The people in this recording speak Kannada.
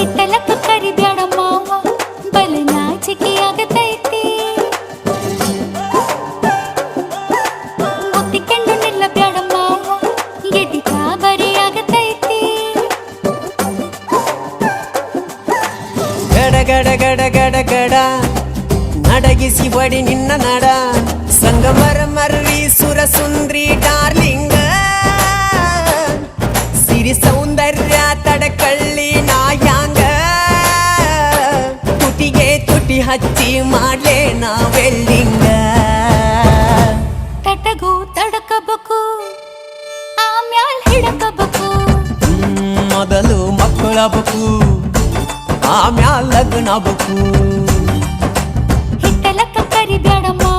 ಹಿಟ್ಟಲಕ್ಕ ಕರಿಬ್ಯಾಡ ಮಾವ ಬಲ ನಾಚಿಕೆ ಆಗತೈತಿ ಒತ್ತಿಕೊಂಡು ನಿಲ್ಲಬ್ಯಾಡ ಮಾವ ಎದಿ ಕಾಬರಿ ಆಗತೈತಿ ಗಡ ಗಡ ಗಡ ಗಡ ಗಡ ನಡಗಿಸಿ ಬಡಿ ನಿನ್ನ ನಡ ಸಂಗಮರ ಮರ್ರಿ ಸುರ ಸುಂದ್ರಿ ಡಾರ್ಲಿಂಗ ಸಿರಿ ಸೌಂದರ್ಯ ತಡಕಳ್ಳಿ ನಾಯಾಂಗ ತುಟಿಗೆ ತುಟಿ ಹಚ್ಚಿ ಮಾಡ್ಲೆ ನಾ ವೆಲ್ಡಿಂಗ ತಟಗೂ ತಡಕಬೇಕು ಆಮ್ಯಾಲ್ ಹಿಡಕಬೇಕು ಮೊದಲು ಮಕ್ಕಳಬೇಕು ಆಮ್ಯಾಲ ಲಗ್ನಬೇಕು ಹಿಟ್ಟಲಕ್ಕ ಕರಿಬ್ಯಾಡ ಮಾವ